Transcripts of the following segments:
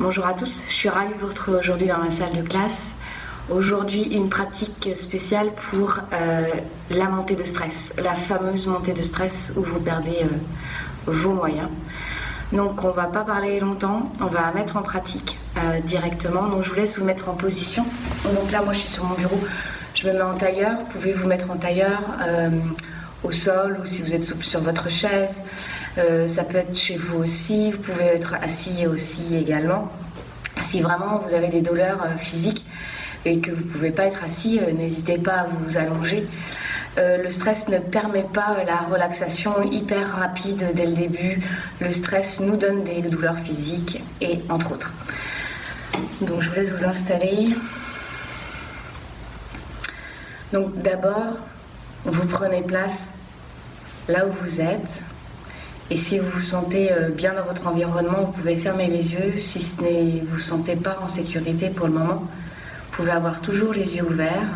Bonjour à tous, je suis ravie de vous retrouver aujourd'hui dans ma salle de classe. Aujourd'hui, une pratique spéciale pour la montée de stress, la fameuse montée de stress où vous perdez vos moyens. Donc on ne va pas parler longtemps, on va mettre en pratique directement. Donc je vous laisse vous mettre en position. Donc là, moi je suis sur mon bureau, je me mets en tailleur. Vous pouvez vous mettre en tailleur au sol ou si vous êtes sur votre chaise. Ça peut être chez vous aussi, vous pouvez être assis aussi également. Si vraiment vous avez des douleurs physiques et que vous ne pouvez pas être assis, n'hésitez pas à vous allonger. Le stress ne permet pas la relaxation hyper rapide dès le début. Le stress nous donne des douleurs physiques et entre autres. Donc je vous laisse vous installer. Donc d'abord, vous prenez place là où vous êtes. Et si vous vous sentez bien dans votre environnement, vous pouvez fermer les yeux. Si vous ne vous sentez pas en sécurité pour le moment, vous pouvez avoir toujours les yeux ouverts.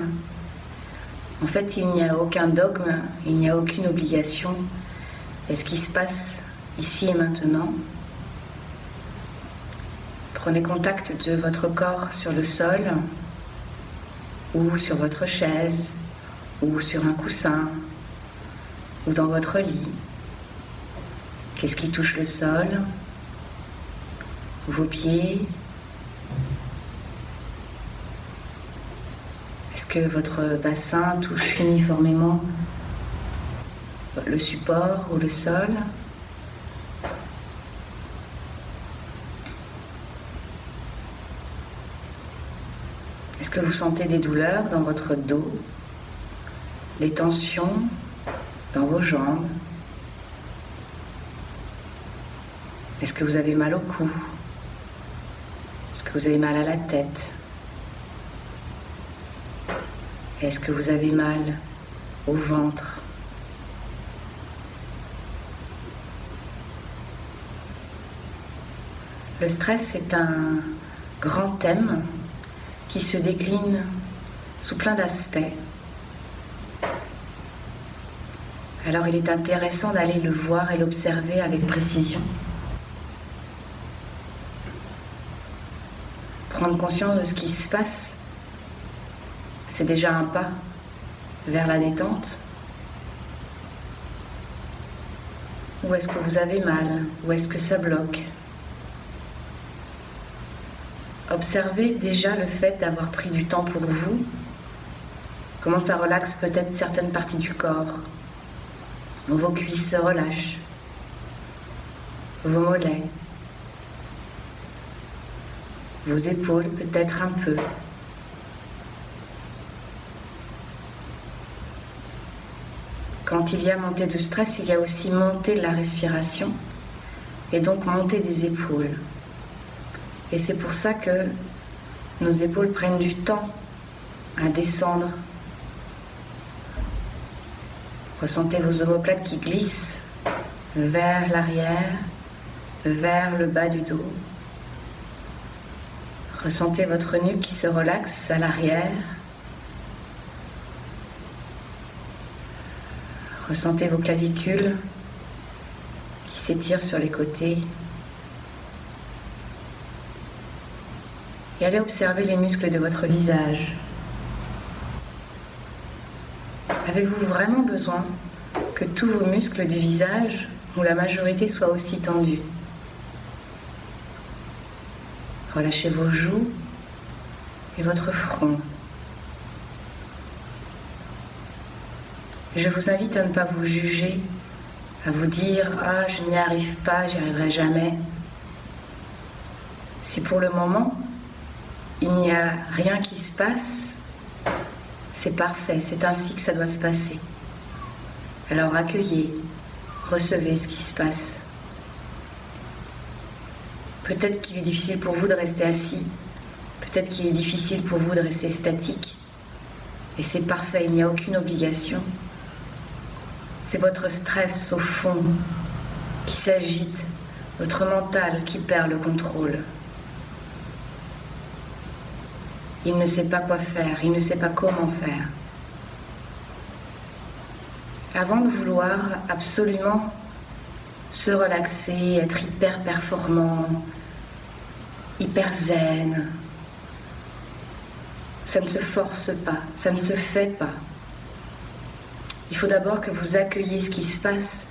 En fait, il n'y a aucun dogme, il n'y a aucune obligation. Et ce qui se passe ici et maintenant. Prenez contact de votre corps sur le sol, ou sur votre chaise, ou sur un coussin, ou dans votre lit. Qu'est-ce qui touche le sol? Vos pieds? Est-ce que votre bassin touche uniformément le support ou le sol? Est-ce que vous sentez des douleurs dans votre dos? Des tensions dans vos jambes? Est-ce que vous avez mal au cou? Est-ce que vous avez mal à la tête? Est-ce que vous avez mal au ventre? Le stress est un grand thème qui se décline sous plein d'aspects. Alors il est intéressant d'aller le voir et l'observer avec précision. Prendre conscience de ce qui se passe, c'est déjà un pas vers la détente. Où est-ce que vous avez mal? Où est-ce que ça bloque? Observez déjà le fait d'avoir pris du temps pour vous, comment ça relaxe peut-être certaines parties du corps. Vos cuisses se relâchent, vos mollets, vos épaules peut-être un peu. Quand il y a montée de stress, il y a aussi montée de la respiration et donc montée des épaules. Et c'est pour ça que nos épaules prennent du temps à descendre. Ressentez vos omoplates qui glissent vers l'arrière, vers le bas du dos. Ressentez votre nuque qui se relaxe à l'arrière. Ressentez vos clavicules qui s'étirent sur les côtés. Et allez observer les muscles de votre visage. Avez-vous vraiment besoin que tous vos muscles du visage, ou la majorité, soient aussi tendus? Relâchez vos joues et votre front. Je vous invite à ne pas vous juger, à vous dire « Ah, je n'y arrive pas, j'y arriverai jamais ». Si pour le moment, il n'y a rien qui se passe, c'est parfait, c'est ainsi que ça doit se passer. Alors accueillez, recevez ce qui se passe. Peut-être qu'il est difficile pour vous de rester assis, peut-être qu'il est difficile pour vous de rester statique. Et c'est parfait, il n'y a aucune obligation. C'est votre stress au fond qui s'agite, votre mental qui perd le contrôle. Il ne sait pas quoi faire, il ne sait pas comment faire. Avant de vouloir absolument se relaxer, être hyper performant, hyper zen. Ça ne se force pas, ça ne se fait pas. Il faut d'abord que vous accueilliez ce qui se passe.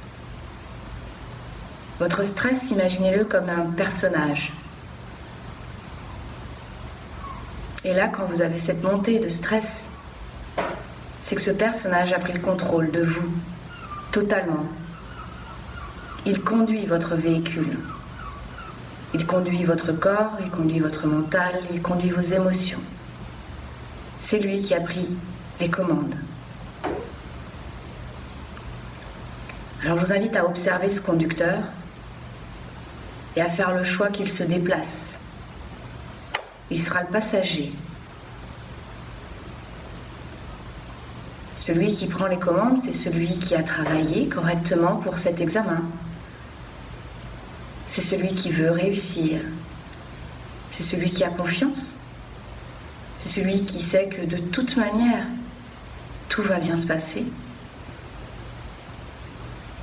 Votre stress, imaginez-le comme un personnage. Et là, quand vous avez cette montée de stress, c'est que ce personnage a pris le contrôle de vous, totalement. Il conduit votre véhicule. Il conduit votre corps, il conduit votre mental, il conduit vos émotions. C'est lui qui a pris les commandes. Alors je vous invite à observer ce conducteur et à faire le choix qu'il se déplace. Il sera le passager. Celui qui prend les commandes, c'est celui qui a travaillé correctement pour cet examen. C'est celui qui veut réussir. C'est celui qui a confiance. C'est celui qui sait que de toute manière, tout va bien se passer.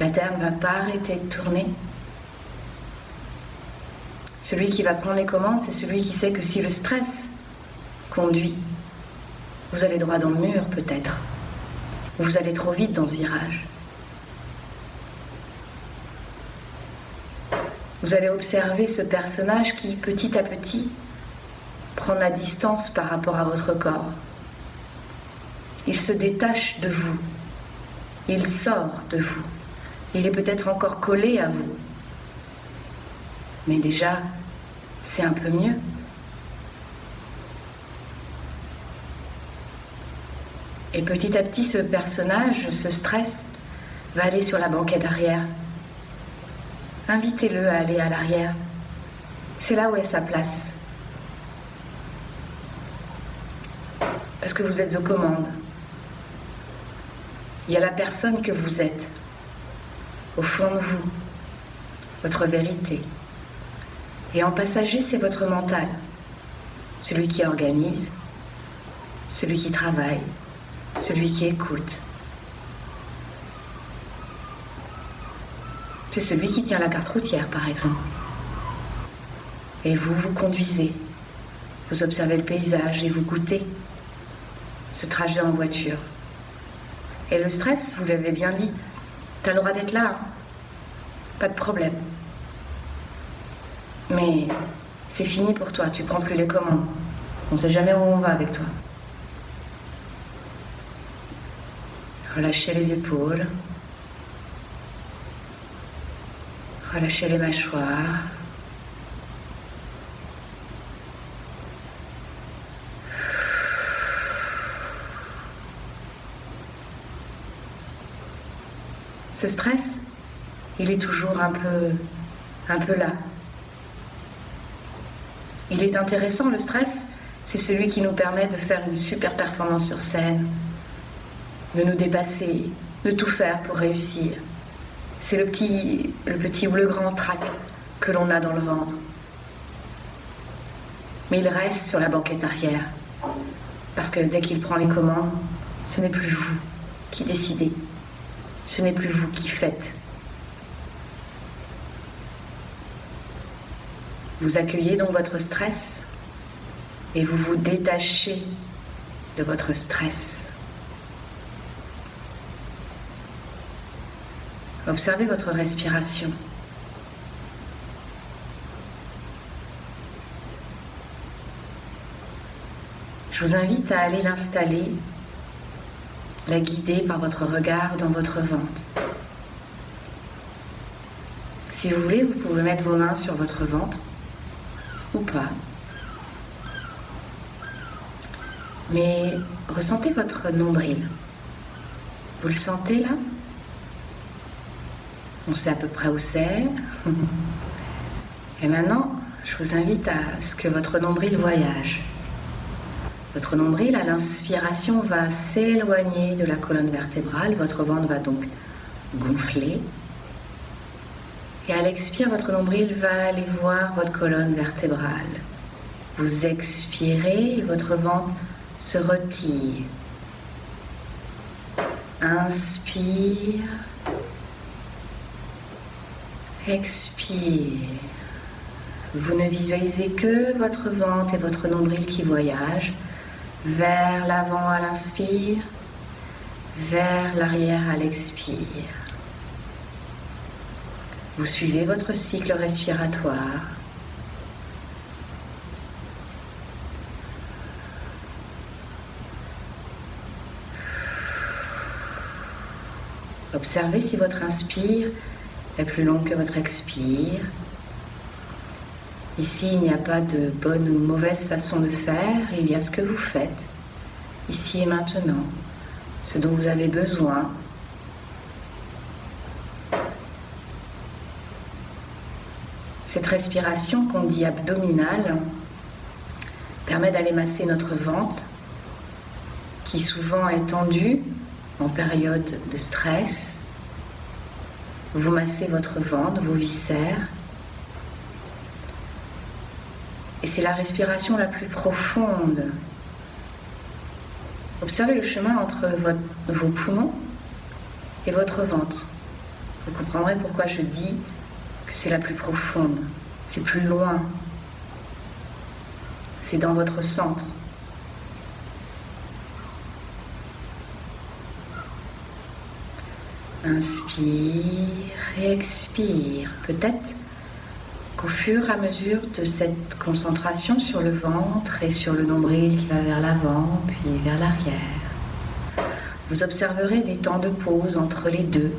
La Terre ne va pas arrêter de tourner. Celui qui va prendre les commandes, c'est celui qui sait que si le stress conduit, vous allez droit dans le mur peut-être. Vous allez trop vite dans ce virage. Vous allez observer ce personnage qui, petit à petit, prend la distance par rapport à votre corps. Il se détache de vous. Il sort de vous. Il est peut-être encore collé à vous. Mais déjà, c'est un peu mieux. Et petit à petit, ce personnage, ce stress, va aller sur la banquette arrière. Invitez-le à aller à l'arrière. C'est là où est sa place. Parce que vous êtes aux commandes. Il y a la personne que vous êtes, au fond de vous, votre vérité. Et en passager, c'est votre mental, celui qui organise, celui qui travaille, celui qui écoute. C'est celui qui tient la carte routière, par exemple. Et vous, vous conduisez, vous observez le paysage et vous goûtez ce trajet en voiture. Et le stress, vous l'avez bien dit, t'as le droit d'être là, hein. Pas de problème. Mais c'est fini pour toi, tu prends plus les commandes. On ne sait jamais où on va avec toi. Relâchez les épaules. Relâchez les mâchoires. Ce stress, il est toujours un peu là. Il est intéressant, le stress, c'est celui qui nous permet de faire une super performance sur scène, de nous dépasser, de tout faire pour réussir. C'est le petit ou le grand trac que l'on a dans le ventre. Mais il reste sur la banquette arrière, parce que dès qu'il prend les commandes, ce n'est plus vous qui décidez, ce n'est plus vous qui faites. Vous accueillez donc votre stress et vous vous détachez de votre stress. Observez votre respiration. Je vous invite à aller l'installer, la guider par votre regard dans votre ventre. Si vous voulez, vous pouvez mettre vos mains sur votre ventre ou pas. Mais ressentez votre nombril. Vous le sentez là ? On sait à peu près où c'est. Et maintenant, je vous invite à ce que votre nombril voyage. Votre nombril, à l'inspiration, va s'éloigner de la colonne vertébrale. Votre ventre va donc gonfler. Et à l'expire, votre nombril va aller voir votre colonne vertébrale. Vous expirez et votre ventre se retire. Inspire. Expire. Vous ne visualisez que votre ventre et votre nombril qui voyagent vers l'avant à l'inspire, vers l'arrière à l'expire. Vous suivez votre cycle respiratoire. Observez si votre inspire est plus long que votre expire. Ici, il n'y a pas de bonne ou mauvaise façon de faire, il y a ce que vous faites, ici et maintenant, ce dont vous avez besoin. Cette respiration qu'on dit abdominale permet d'aller masser notre ventre, qui souvent est tendu en période de stress. Vous massez votre ventre, vos viscères. Et c'est la respiration la plus profonde. Observez le chemin entre vos poumons et votre ventre. Vous comprendrez pourquoi je dis que c'est la plus profonde. C'est plus loin. C'est dans votre centre. Inspire et expire. Peut-être qu'au fur et à mesure de cette concentration sur le ventre et sur le nombril qui va vers l'avant puis vers l'arrière, vous observerez des temps de pause entre les deux.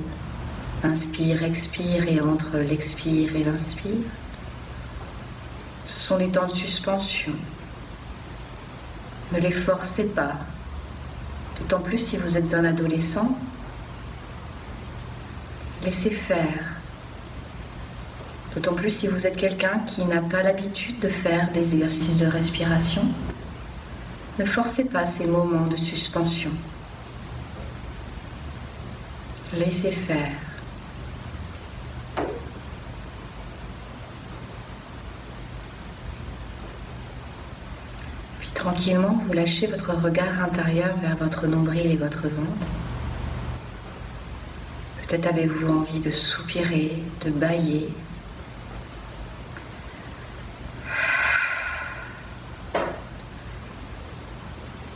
Inspire, expire et entre l'expire et l'inspire. Ce sont des temps de suspension. Ne les forcez pas, d'autant plus si vous êtes un adolescent. Laissez faire. D'autant plus si vous êtes quelqu'un qui n'a pas l'habitude de faire des exercices de respiration. Ne forcez pas ces moments de suspension. Laissez faire. Puis tranquillement, vous lâchez votre regard intérieur vers votre nombril et votre ventre. Peut-être avez-vous envie de soupirer, de bâiller.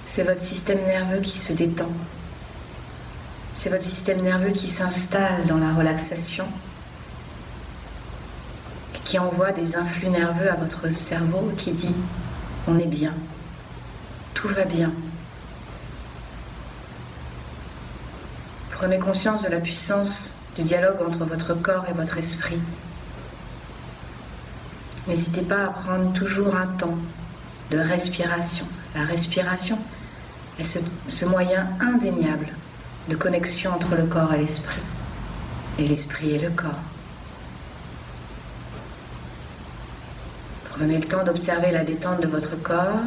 C'est votre système nerveux qui se détend. C'est votre système nerveux qui s'installe dans la relaxation et qui envoie des influx nerveux à votre cerveau qui dit « on est bien, tout va bien ». Prenez conscience de la puissance du dialogue entre votre corps et votre esprit. N'hésitez pas à prendre toujours un temps de respiration. La respiration est ce moyen indéniable de connexion entre le corps et l'esprit et le corps. Prenez le temps d'observer la détente de votre corps,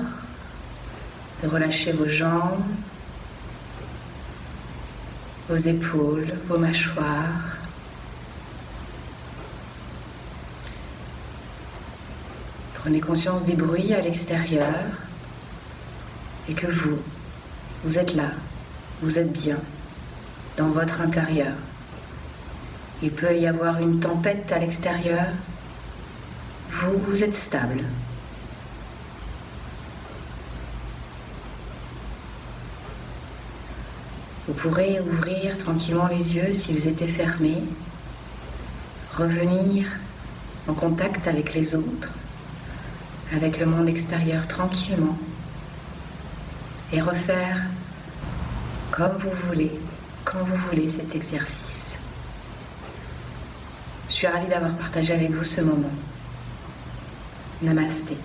de relâcher vos jambes, vos épaules, vos mâchoires. Prenez conscience des bruits à l'extérieur et que vous êtes là, vous êtes bien dans votre intérieur. Il peut y avoir une tempête à l'extérieur, vous êtes stable. Vous pourrez ouvrir tranquillement les yeux s'ils étaient fermés, revenir en contact avec les autres, avec le monde extérieur tranquillement et refaire comme vous voulez, quand vous voulez cet exercice. Je suis ravie d'avoir partagé avec vous ce moment. Namasté.